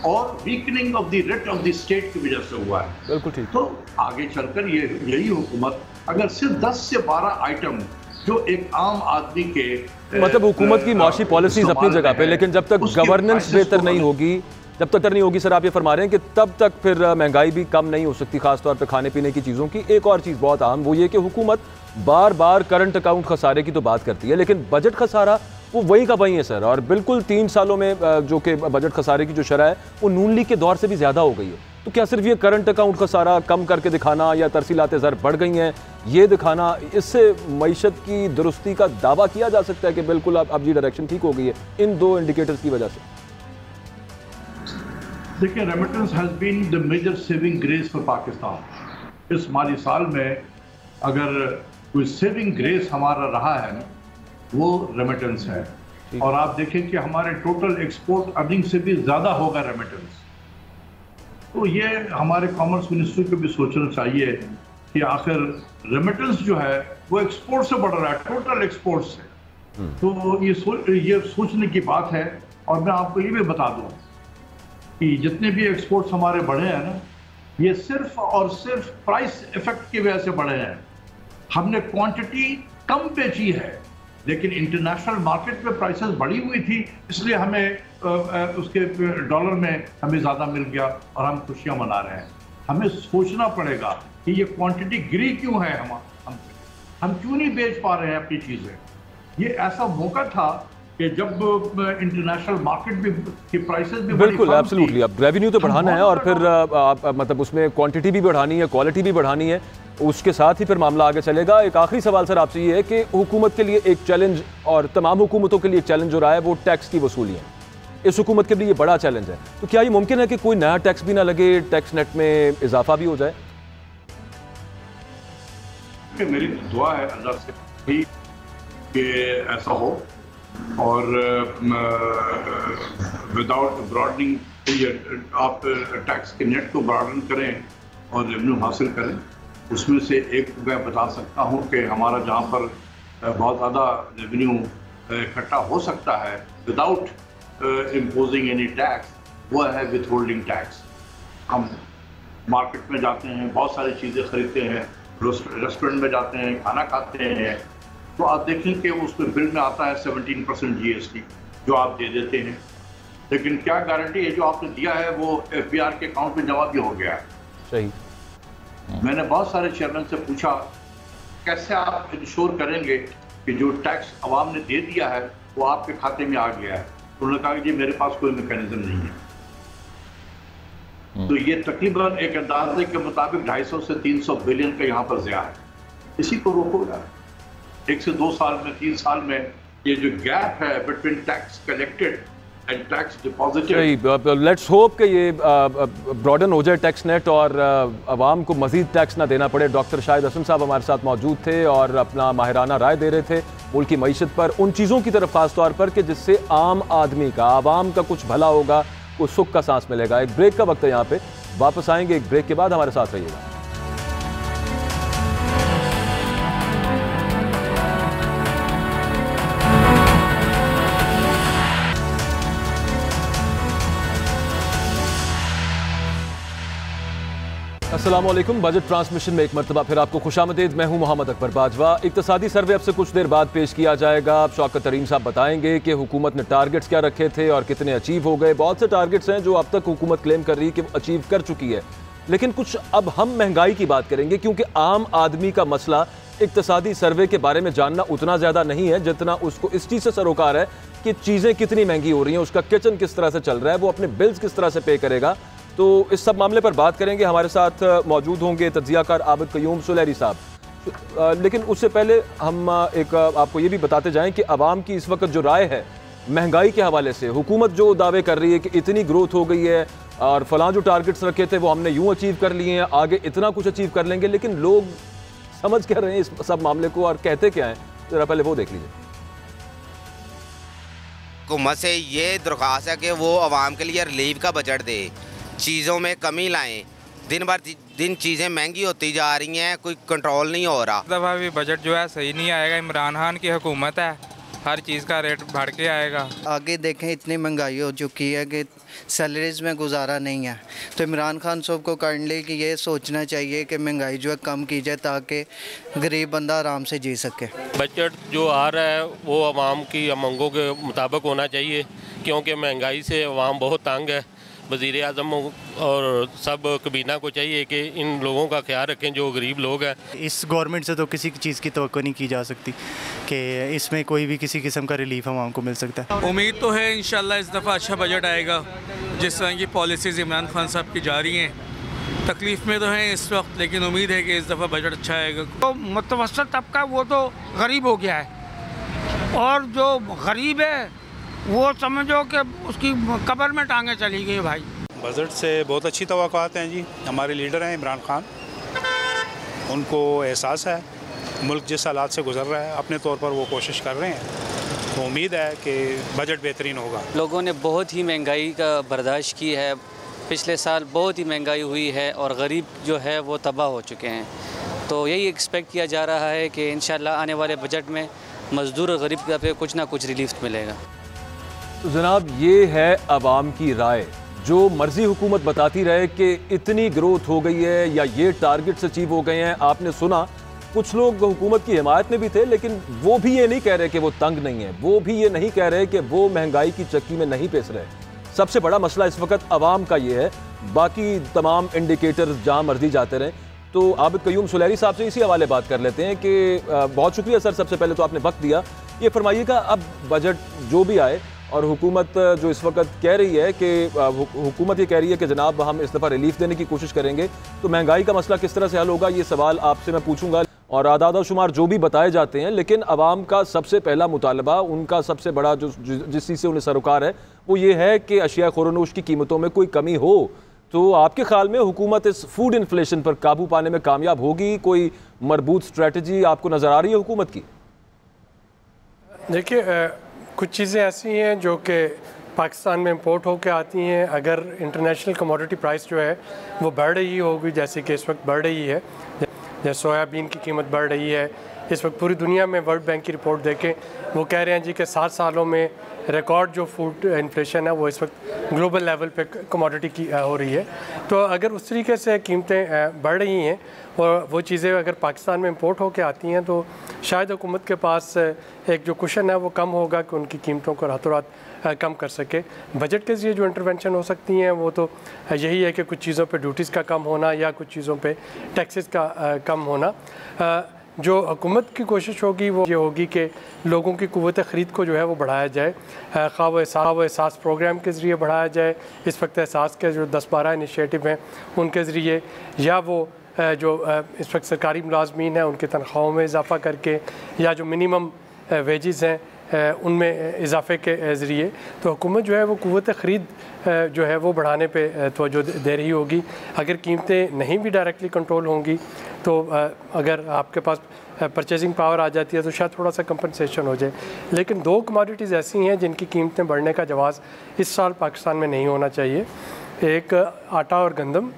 और weakening of the rate of the state की वजह से हुआ है। बिल्कुल ठीक। तो आगे चलकर यही हुकूमत अगर सिर्फ 10 से 12 आइटम जो एक आम आदमी के मतलब हुकूमत की माशी पॉलिसीज अपनी जगह पे, लेकिन जब तक गवर्नेंस बेहतर नहीं होगी, सर आप ये फरमा रहे हैं कि तब तक फिर महंगाई भी कम नहीं हो सकती, खासतौर पे खाने पीने की चीज़ों की। एक और चीज़ बहुत अहम, वो ये कि हुकूमत बार बार करंट अकाउंट खसारे की तो बात करती है, लेकिन बजट खसारा वो वही का वही है सर। और बिल्कुल 3 सालों में जो कि बजट खसारे की जो शरह है वो नून लीग के दौर से भी ज़्यादा हो गई है। तो क्या सिर्फ ये करंट अकाउंट खसारा कम करके दिखाना या तरसीलात ज़र बढ़ गई हैं ये दिखाना, इससे मईशत की दुरुस्ती का दावा किया जा सकता है कि बिल्कुल अब ये डायरेक्शन ठीक हो गई है इन 2 इंडिकेटर्स की वजह से? देखिए, remittance has been the major saving grace for Pakistan. इस माली साल में अगर कोई सेविंग ग्रेस हमारा रहा है ना, वो रेमिटेंस है। और आप देखें कि हमारे टोटल एक्सपोर्ट अर्निंग से भी ज़्यादा होगा रेमिटेंस। तो ये हमारे कॉमर्स मिनिस्ट्री को भी सोचना चाहिए कि आखिर रेमिटेंस जो है वो एक्सपोर्ट से बढ़ रहा है, टोटल एक्सपोर्ट से। तो ये सोचने की बात है। और मैं आपको ये भी बता दूं कि जितने भी एक्सपोर्ट्स हमारे बढ़े हैं ना, ये सिर्फ और सिर्फ प्राइस इफेक्ट की वजह से बढ़े हैं। हमने क्वांटिटी कम बेची है, लेकिन इंटरनेशनल मार्केट में प्राइसेस बढ़ी हुई थी, इसलिए हमें उसके डॉलर में हमें ज़्यादा मिल गया और हम खुशियाँ मना रहे हैं। हमें सोचना पड़ेगा कि ये क्वांटिटी गिरी क्यों है, हम क्यों नहीं बेच पा रहे हैं अपनी चीज़ें। ये ऐसा मौका था कि जब इंटरनेशनल मार्केट भी की प्राइसेस भी बिल्कुल एब्सोल्युटली, अब रेवेन्यू तो बढ़ाना है और फिर मतलब उसमें क्वांटिटी भी बढ़ानी है, क्वालिटी भी बढ़ानी है, उसके साथ ही फिर मामला आगे चलेगा। एक आखिरी सवाल सर आपसे ये है कि हुकूमत के लिए एक चैलेंज और तमाम हुकूमतों के लिए एक चैलेंज जो रहा है वो टैक्स की वसूली है। इस हुकूमत के लिए ये बड़ा चैलेंज है। तो क्या ये मुमकिन है कि कोई नया टैक्स भी ना लगे, टैक्स नेट में इजाफा भी हो जाए? मेरी दुआ है अल्लाह से भी कि ऐसा हो और विदाउट ब्रॉडनिंग आप टैक्स के नेट को ब्रॉडन करें और रेवेन्यू हासिल करें। उसमें से एक मैं बता सकता हूँ कि हमारा जहाँ पर बहुत ज़्यादा रेवेन्यू इकट्ठा हो सकता है विदाउट इम्पोजिंग एनी टैक्स, वो है विथ होल्डिंग टैक्स। हम मार्केट में जाते हैं, बहुत सारी चीज़ें खरीदते हैं, रेस्टोरेंट में जाते हैं, खाना खाते हैं, तो आप देखें कि उसमें बिल में आता है 17% GST जो आप दे देते हैं, लेकिन क्या गारंटी है जो आपने दिया है वो FBR के अकाउंट में जमा भी हो गया है? सही। मैंने बहुत सारे चेयरमैन से पूछा कैसे आप इंश्योर करेंगे कि जो टैक्स अवाम ने दे दिया है वो आपके खाते में आ गया है? तो उन्होंने कहा कि जी मेरे पास कोई मैकेनिज्म नहीं है। तो ये तकरीबन एक अंदाजे के मुताबिक 250 से 300 बिलियन का यहाँ पर ज़िया है। इसी को रोको यार, 1 से 2 साल में, 3 साल में ये जो गैप है between tax collected and tax deposited, let's hope कि ये ब्रॉडन हो जाए टैक्स नेट और आवाम को मजीद टैक्स ना देना पड़े। डॉक्टर शाहिद हसन साहब हमारे साथ मौजूद थे और अपना माहिराना राय दे रहे थे मुल्क की मईशत पर, उन चीज़ों की तरफ खास तौर पर कि जिससे आम आदमी का, आवाम का कुछ भला होगा, कुछ सुख का सांस मिलेगा। एक ब्रेक का वक्त है यहाँ पे, वापस आएंगे एक ब्रेक के बाद, हमारे साथ रहिएगा। अस्सलामुअलैकुम। बजट ट्रांसमिशन में एक मरतबा फिर आपको खुशामदीद। मैं हूं मोहम्मद अकबर बाजवा। इक्तिसादी सर्वे अब से कुछ देर बाद पेश किया जाएगा। शौकत तरीन साहब बताएंगे कि हुकूमत ने टारगेट्स क्या रखे थे और कितने अचीव हो गए। बहुत से टारगेट्स हैं जो अब तक हुकूमत क्लेम कर रही है कि वो अचीव कर चुकी है, लेकिन कुछ अब हम महंगाई की बात करेंगे, क्योंकि आम आदमी का मसला इक्तिसादी सर्वे के बारे में जानना उतना ज़्यादा नहीं है जितना उसको इस चीज़ से सरोकार है कि चीज़ें कितनी महंगी हो रही हैं, उसका किचन किस तरह से चल रहा है, वो अपने बिल्स किस तरह से पे करेगा। तो इस सब मामले पर बात करेंगे। हमारे साथ मौजूद होंगे तज्जियाकार आबिद क़य्यूम सुलैरी साहब। लेकिन उससे पहले हम एक आपको ये भी बताते जाएं कि आवाम की इस वक्त जो राय है महंगाई के हवाले से, हुकूमत जो दावे कर रही है कि इतनी ग्रोथ हो गई है और फलां जो टारगेट्स रखे थे वो हमने यूँ अचीव कर लिए हैं, आगे इतना कुछ अचीव कर लेंगे, लेकिन लोग समझ क्या रहे हैं इस सब मामले को और कहते क्या हैं, ज़रा पहले वो देख लीजिए। हुकूमत से ये दरख्वास्त है कि वो आवाम के लिए रिलीफ का बजट दे, चीज़ों में कमी लाएं। दिन भर दिन चीज़ें महंगी होती जा रही हैं, कोई कंट्रोल नहीं हो रहा। दफ़ा भी बजट जो है सही नहीं आएगा। इमरान खान की हुकूमत है, हर चीज़ का रेट बढ़ के आएगा। आगे देखें इतनी महंगाई हो चुकी है कि सैलरीज में गुजारा नहीं है, तो इमरान खान साहब को काइंडली कि ये सोचना चाहिए कि महंगाई जो है कम की जाए ताकि गरीब बंदा आराम से जी सके। बजट जो आ रहा है वो आवाम की मांगों के मुताबिक होना चाहिए, क्योंकि महंगाई से आवाम बहुत तंग है। वज़ीर आज़म और सब कबीना को चाहिए कि इन लोगों का ख्याल रखें जो गरीब लोग हैं। इस गवर्नमेंट से तो किसी चीज़ की तवक्को नहीं की जा सकती कि इसमें कोई भी किसी किस्म का रिलीफ आवाम को मिल सकता है। उम्मीद तो है इंशाल्लाह इस दफ़ा अच्छा बजट आएगा। जिस तरह की पॉलिसीज़ इमरान खान साहब की जा रही हैं, तकलीफ़ में तो हैं इस वक्त, लेकिन उम्मीद है कि इस दफ़ा बजट अच्छा आएगा। तो मुतवस्सित तबका वो तो गरीब हो गया है, और जो गरीब है वो समझो कि उसकी कब्र में टांगे चली गई भाई। बजट से बहुत अच्छी तवक्कुआत हैं जी। हमारे लीडर हैं इमरान खान, उनको एहसास है मुल्क जिस हालात से गुजर रहा है, अपने तौर पर वो कोशिश कर रहे हैं, तो उम्मीद है कि बजट बेहतरीन होगा। लोगों ने बहुत ही महंगाई का बर्दाश्त की है, पिछले साल बहुत ही महंगाई हुई है और गरीब जो है वो तबाह हो चुके हैं। तो यही एक्सपेक्ट किया जा रहा है कि इंशाल्लाह आने वाले बजट में मज़दूर और गरीब का पे कुछ ना कुछ रिलीफ मिलेगा। तो जनाब ये है आवाम की राय। जो मर्जी हुकूमत बताती रहे कि इतनी ग्रोथ हो गई है या ये टारगेट्स अचीव हो गए हैं, आपने सुना कुछ लोग हुकूमत की हिमायत में भी थे, लेकिन वो भी ये नहीं कह रहे कि वो तंग नहीं है, वो भी ये नहीं कह रहे कि वो महंगाई की चक्की में नहीं पिस रहे। सबसे बड़ा मसला इस वक्त आवाम का ये है, बाकी तमाम इंडिकेटर्स जहाँ मर्जी जाते रहें। तो आबिद क़य्यूम सुलैरी साहब से इसी हवाले बात कर लेते हैं कि बहुत शुक्रिया सर, सबसे पहले तो आपने वक्त दिया। ये फरमाइएगा, अब बजट जो भी आए और हुकूमत जो इस वक्त कह रही है कि हुकूमत ये कह रही है कि जनाब हम इस दफ़ा रिलीफ देने की कोशिश करेंगे, तो महंगाई का मसला किस तरह से हल होगा, ये सवाल आपसे मैं पूछूंगा। और आदाद शुमार जो भी बताए जाते हैं, लेकिन अवाम का सबसे पहला मुतालबा, उनका सबसे बड़ा जो जिस चीज़ से उन्हें सरोकार है वो ये है कि अशिया खुरनोश की कीमतों में कोई कमी हो। तो आपके ख्याल में हुकूमत इस फूड इन्फ्लेशन पर काबू पाने में कामयाब होगी? कोई मरबूत स्ट्रेटजी आपको नज़र आ रही है हुकूमत की? देखिए, कुछ चीज़ें ऐसी हैं जो कि पाकिस्तान में इंपोर्ट होकर आती हैं। अगर इंटरनेशनल कमोडिटी प्राइस जो है वो बढ़ रही होगी, जैसे कि इस वक्त बढ़ रही है, जैसे सोयाबीन की कीमत बढ़ रही है इस वक्त पूरी दुनिया में, वर्ल्ड बैंक की रिपोर्ट देखें वो कह रहे हैं जी कि 7 सालों में रिकॉर्ड जो फूड इन्फ्लेशन है वो इस वक्त ग्लोबल लेवल पे कमोडिटी की हो रही है। तो अगर उस तरीके से कीमतें बढ़ रही हैं और वो चीज़ें अगर पाकिस्तान में इंपोर्ट होकर आती हैं तो शायद हुकूमत के पास एक जो कुशन है वो कम होगा कि उनकी कीमतों को रातों रात कम कर सके। बजट के ज़रिए जो इंटरवेंशन हो सकती हैं वो तो यही है कि कुछ चीज़ों पे ड्यूटीज़ का कम होना या कुछ चीज़ों पे टैक्सेस का कम होना। जो हुकूमत की कोशिश होगी वो ये होगी कि लोगों की कुव्वत ख़रीद को जो है वो बढ़ाया जाए, खा वो एहसास प्रोग्राम के ज़रिए बढ़ाया जाए। इस वक्त एहसास के जो 10-12 इनिशिएटिव हैं उनके ज़रिए, या वो जो इस वक्त सरकारी मुलाजमीन हैं उनकी तनख्वाहों में इजाफ़ा करके, या जो मिनिमम वेजेस हैं उनमें इजाफे के ज़रिए, तो हुकूमत जो है वो कुव्वत ख़रीद जो है वो बढ़ाने पे तवज्जो दे रही होगी। अगर कीमतें नहीं भी डायरेक्टली कंट्रोल होंगी तो अगर आपके पास परचेजिंग पावर आ जाती है तो शायद थोड़ा सा कंपनसेशन हो जाए। लेकिन 2 कमोडिटीज़ ऐसी हैं जिनकी कीमतें बढ़ने का जवाज़ इस साल पाकिस्तान में नहीं होना चाहिए। एक आटा और गंदम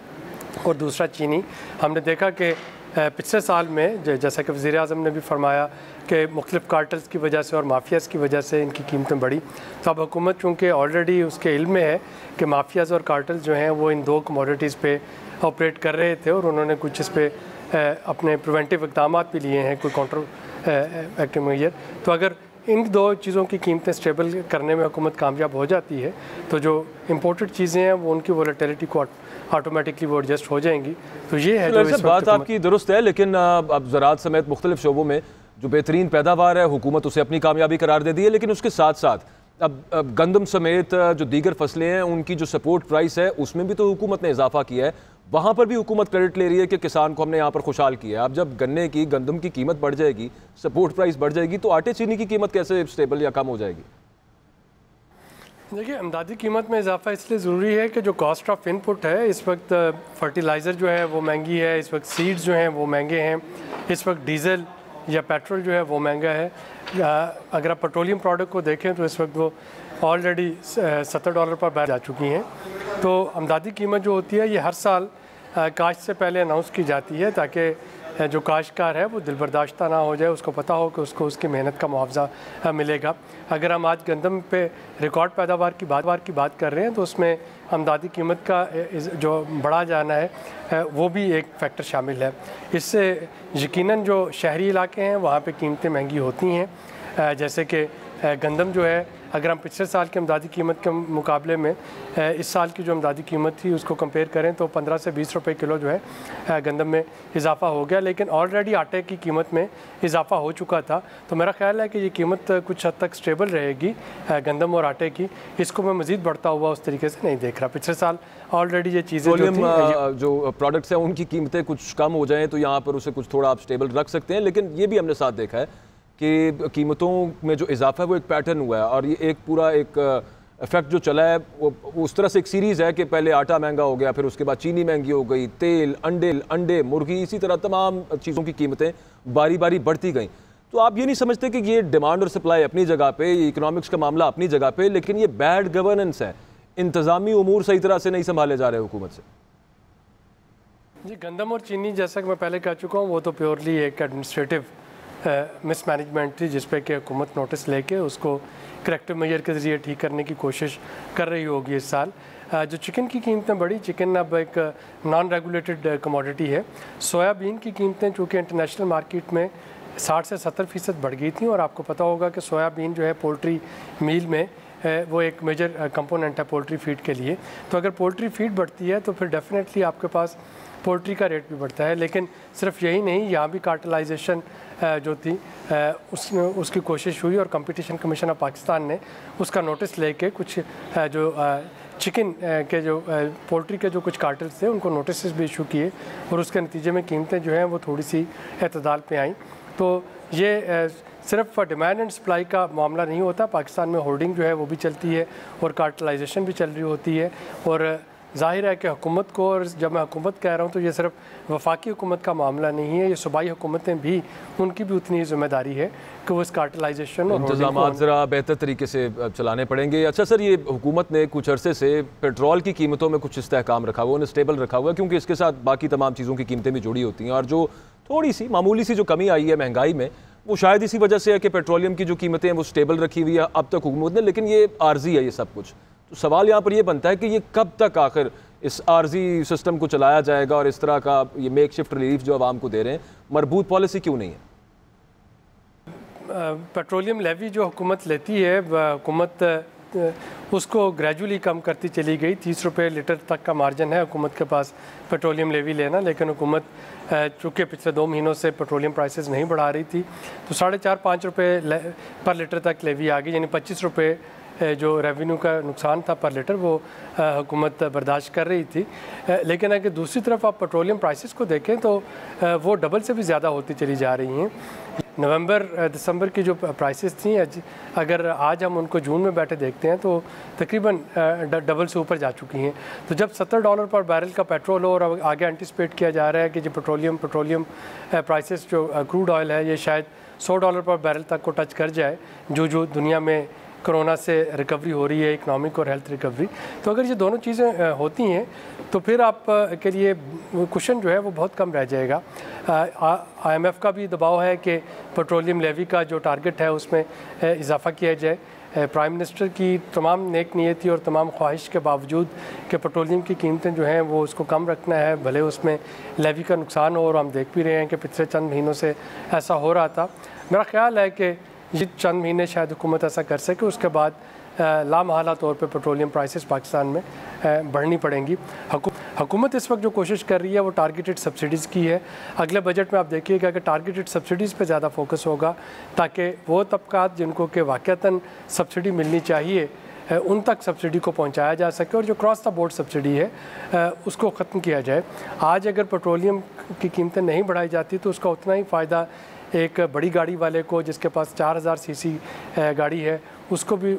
और दूसरा चीनी। हमने देखा कि पिछले साल में जैसा कि वज़ीर आज़म ने भी फरमाया कि मुख्तलिफ़ कार्टल्स की वजह से और माफियाज़ की वजह से इनकी कीमतें बढ़ी। तो अब हुकूमत चूँकि ऑलरेडी उसके इल्म में है कि माफियाज़ और कार्टल्स जो हैं वो इन 2 कमोडिटीज़ पे ऑपरेट कर रहे थे और उन्होंने कुछ इस पे अपने प्रिवेंटिव इक़दाम भी लिए हैं, कोई काउंटर एक्टिव मेजर। तो अगर इन 2 चीज़ों की कीमतें स्टेबल करने में हुकूमत कामयाब हो जाती है तो जो इम्पोर्टेड चीज़ें हैं वो उनकी वोलेटिलिटी को ऑटोमेटिकली वो एडजस्ट हो जाएंगी। तो ये है जो इस बात आपकी दुरुस्त है, लेकिन अब ज़राअत समेत मुख्तलिफ शोबों में जो बेहतरीन पैदावार है हुकूमत उसे अपनी कामयाबी करार दे दी है, लेकिन उसके साथ साथ अब गंदम समेत जो दीगर फसलें हैं उनकी जो सपोर्ट प्राइस है उसमें भी तो हुकूमत ने इजाफा किया है। वहाँ पर भी हुकूमत क्रेडिट ले रही है कि किसान को हमने यहाँ पर खुशहाल किया है। अब जब गन्ने की गंदम की कीमत बढ़ जाएगी, सपोर्ट प्राइस बढ़ जाएगी, तो आटे चीनी की कीमत कैसे स्टेबल या कम हो जाएगी? देखिए, इमदादी कीमत में इजाफा इसलिए ज़रूरी है कि जो कॉस्ट ऑफ इनपुट है इस वक्त, फर्टिलाइज़र जो है वो महंगी है, इस वक्त सीड्स जो हैं वो महंगे हैं, इस वक्त डीज़ल या पेट्रोल जो है वो महंगा है। अगर आप पेट्रोलियम प्रोडक्ट को देखें तो इस वक्त वो ऑलरेडी $70 पर बैठ जा चुकी हैं। तो इमदादी कीमत जो होती है ये हर साल काश्त से पहले अनाउंस की जाती है ताकि जो काश्तकार है वो दिलबर्दाश्ता ना हो जाए, उसको पता हो कि उसको उसकी मेहनत का मुआवजा मिलेगा। अगर हम आज गंदम पे रिकॉर्ड पैदावार की बात कर रहे हैं तो उसमें इमदादी कीमत का जो बढ़ा जाना है वो भी एक फैक्टर शामिल है। इससे यकीनन जो शहरी इलाके हैं वहाँ पे कीमतें महंगी होती हैं। जैसे कि गंदम जो है, अगर हम पिछले साल की इमदादी कीमत के मुकाबले में इस साल की जो इमदादी कीमत थी उसको कंपेयर करें तो 15 से 20 रुपए किलो जो है गंदम में इजाफा हो गया, लेकिन ऑलरेडी आटे की कीमत में इजाफा हो चुका था। तो मेरा ख्याल है कि ये कीमत कुछ हद तक स्टेबल रहेगी गंदम और आटे की। इसको मैं मज़ीद बढ़ता हुआ उस तरीके से नहीं देख रहा। पिछले साल ऑलरेडी ये चीज़ें जो प्रोडक्ट्स हैं उनकी कीमतें कुछ कम हो जाएँ तो यहाँ पर उसे कुछ थोड़ा आप स्टेबल रख सकते हैं, लेकिन ये भी हमने साथ देखा है कि कीमतों में जो इजाफा है वो एक पैटर्न हुआ है और ये एक पूरा एक इफेक्ट जो चला है वो उस तरह से एक सीरीज़ है कि पहले आटा महंगा हो गया, फिर उसके बाद चीनी महंगी हो गई, तेल, अंडे, मुर्गी, इसी तरह तमाम चीज़ों की कीमतें बारी बारी बढ़ती गई। तो आप ये नहीं समझते कि ये डिमांड और सप्लाई अपनी जगह पे, ये इकनॉमिक्स का मामला अपनी जगह पे, लेकिन ये बैड गवर्नेंस है, इंतज़ामी उमूर सही तरह से नहीं संभाले जा रहे हुकूमत से? जी, गंदम और चीनी जैसा कि मैं पहले कह चुका हूँ वो तो प्योरली एक एडमिनिस्ट्रेटिव मिसमैनेजमेंट थी जिस पे कि हुकूमत नोटिस लेके उसको करेक्टिव मेजर के ज़रिए ठीक करने की कोशिश कर रही होगी इस साल। जो चिकन की कीमतें बढ़ी, चिकन अब एक नॉन रेगुलेटेड कमोडिटी है। सोयाबीन की कीमतें चूँकि इंटरनेशनल मार्केट में 60 से 70% बढ़ गई थी और आपको पता होगा कि सोयाबीन जो है पोल्ट्री मील में वो एक मेजर कंपोनेंट है पोल्ट्री फीड के लिए। तो अगर पोल्ट्री फीड बढ़ती है तो फिर डेफिनेटली आपके पास पोल्ट्री का रेट भी बढ़ता है। लेकिन सिर्फ यही नहीं, यहाँ भी कार्टलाइजेशन जो थी उसकी कोशिश हुई और कंपटीशन कमीशन ऑफ पाकिस्तान ने उसका नोटिस लेके कुछ जो चिकन के जो पोल्ट्री के जो कुछ कार्टल्स थे उनको नोटिस भी इशू किए और उसके नतीजे में कीमतें जो हैं वो थोड़ी सी एतदाल पे आईं। तो ये सिर्फ डिमांड एंड सप्लाई का मामला नहीं होता, पाकिस्तान में होर्डिंग जो है वो भी चलती है और कार्टलाइजेशन भी चल रही होती है। और ज़ाहिर है कि हुकूमत को, और जब मैं हुकूमत कह रहा हूँ तो ये सिर्फ वफाकी हुकूमत का मामला नहीं है, ये सूबाई हुकूमतें भी, उनकी भी उतनी ज़िम्मेदारी है कि वो इस कार्टलाइजेशन और इंतज़ामात ज़रा बेहतर तरीके से चलाने पड़ेंगे। अच्छा सर, ये हुकूमत ने कुछ अरसे से पेट्रोल की कीमतों में कुछ इस्तेहकाम रखा हुआ, उन्हें स्टेबल रखा हुआ, क्योंकि इसके साथ बाकी तमाम चीज़ों की कीमतें भी जुड़ी होती हैं, और जो थोड़ी सी मामूली सी जो कमी आई है महंगाई में, वो शायद इसी वजह से है कि पेट्रोलियम की जो कीमतें हैं वो स्टेबल रखी हुई है अब तक हुकूमत ने, लेकिन ये आर्जी है ये सब कुछ। तो सवाल यहाँ पर ये बनता है कि ये कब तक आखिर इस आर्जी सिस्टम को चलाया जाएगा, और इस तरह का ये मेक शिफ्ट रिलीफ जो आवाम को दे रहे हैं, मरबूत पॉलिसी क्यों नहीं है? पेट्रोलियम लेवी जो हुकूमत लेती है, हुकूमत उसको ग्रेजुअली कम करती चली गई। 30 रुपये लीटर तक का मार्जिन है हुकूमत के पास पेट्रोलियम लेवी लेना, लेकिन हुकूमत चूँकि पिछले 2 महीनों से पेट्रोलियम प्राइसेस नहीं बढ़ा रही थी, तो 4.5-5 रुपये पर लीटर तक लेवी आ गई, यानी 25 रुपये जो रेवेन्यू का नुकसान था पर लीटर वो हुकूमत बर्दाश्त कर रही थी। लेकिन अगर दूसरी तरफ आप पेट्रोलियम प्राइसेस को देखें तो वो डबल से भी ज़्यादा होती चली जा रही हैं। नवंबर दिसंबर की जो प्राइसेस थी, अगर आज हम उनको जून में बैठे देखते हैं तो तकरीबन डबल से ऊपर जा चुकी हैं। तो जब $70 पर बैरल का पेट्रोल हो और आगे एंटिसिपेट किया जा रहा है कि जो पेट्रोलियम प्राइसेस जो क्रूड ऑयल है ये शायद $100 पर बैरल तक को टच कर जाए, जो दुनिया में कोरोना से रिकवरी हो रही है, इकनॉमिक और हेल्थ रिकवरी। तो अगर ये दोनों चीज़ें होती हैं तो फिर आप के लिए क्वेश्चन जो है वो बहुत कम रह जाएगा। IMF का भी दबाव है कि पेट्रोलियम लेवी का जो टारगेट है उसमें इजाफा किया जाए। प्राइम मिनिस्टर की तमाम नेक नीयती और तमाम ख्वाहिश के बावजूद कि पेट्रोलियम की कीमतें जो हैं वो उसको कम रखना है, भले उसमें लेवी का नुकसान हो, और हम देख भी रहे हैं कि पिछले चंद महीनों से ऐसा हो रहा था। मेरा ख्याल है कि ये चंद महीने शायद हुकूमत ऐसा कर सके, उसके बाद लामहला तौर पे पेट्रोलियम प्राइसेस पाकिस्तान में बढ़नी पड़ेंगी। हुकूमत इस वक्त जो कोशिश कर रही है वो टारगेटेड सब्सिडीज़ की है। अगले बजट में आप देखिएगा कि टारगेटेड सब्सिडीज़ पे ज़्यादा फोकस होगा, ताकि वो तबकात जिनको कि वाक़तन सब्सिडी मिलनी चाहिए उन तक सब्सिडी को पहुंचाया जा सके, और जो क्रॉस द बोर्ड सब्सिडी है उसको ख़त्म किया जाए। आज अगर पेट्रोलियम की कीमतें नहीं बढ़ाई जाती तो उसका उतना ही फ़ायदा एक बड़ी गाड़ी वाले को, जिसके पास 4000 सीसी गाड़ी है, उसको भी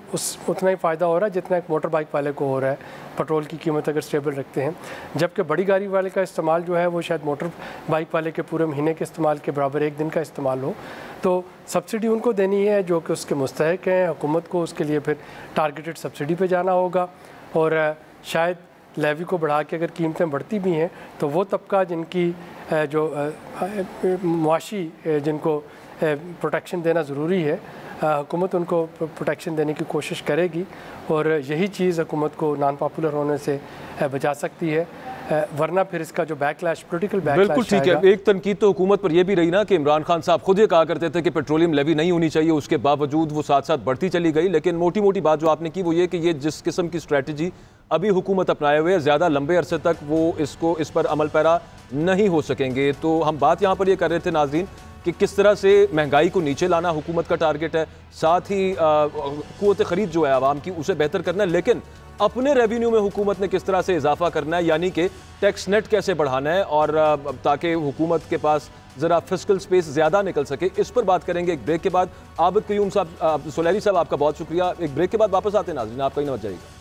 उतना ही फ़ायदा हो रहा है जितना एक मोटर बाइक वाले को हो रहा है, पेट्रोल की कीमत अगर स्टेबल रखते हैं। जबकि बड़ी गाड़ी वाले का इस्तेमाल जो है वो शायद मोटर बाइक वाले के पूरे महीने के इस्तेमाल के बराबर एक दिन का इस्तेमाल हो। तो सब्सिडी उनको देनी है जो कि उसके मुस्तहिक हैं। हुकूमत को उसके लिए फिर टारगेटेड सब्सिडी पे जाना होगा, और शायद लेवी को बढ़ा के अगर कीमतें बढ़ती भी हैं तो वो तबका जिनकी जो मुआशी जिनको प्रोटेक्शन देना ज़रूरी है, हुकूमत उनको प्रोटेक्शन देने की कोशिश करेगी, और यही चीज़ हुकूमत को नॉन पॉपुलर होने से बचा सकती है। वरना फिर इसका जो बैकलैश, पोलिटिकल बैकलैश, बिल्कुल ठीक है। एक तनकीद तो हुकूमत पर यह भी रही ना कि इमरान खान साहब खुद ये कहा करते थे कि पेट्रोलियम लेवी नहीं होनी चाहिए, उसके बावजूद वो साथ साथ बढ़ती चली गई। लेकिन मोटी मोटी बात जो आपने की वो ये कि ये जिस किस्म की स्ट्रैटेजी अभी हुकूमत अपनाए हुए है, ज़्यादा लंबे अरसे तक वो इस पर अमल पैरा नहीं हो सकेंगे। तो हम बात यहाँ पर ये कर रहे थे नाज़रीन कि किस तरह से महंगाई को नीचे लाना हुकूमत का टारगेट है, साथ ही क़ुव्वत ख़रीद जो है आवाम की उसे बेहतर करना है, लेकिन अपने रेवेन्यू में हुकूमत ने किस तरह से इजाफा करना है, यानी कि टैक्स नेट कैसे बढ़ाना है, और ताकि हुकूमत के पास ज़रा फिस्कल स्पेस ज़्यादा निकल सके। इस पर बात करेंगे एक ब्रेक के बाद। आबिद क़य्यूम साहब, सुलैरी साहब, आपका बहुत शुक्रिया। एक ब्रेक के बाद वापस आते हैं नाज़रीन, आप कहीं न मत जाइएगा।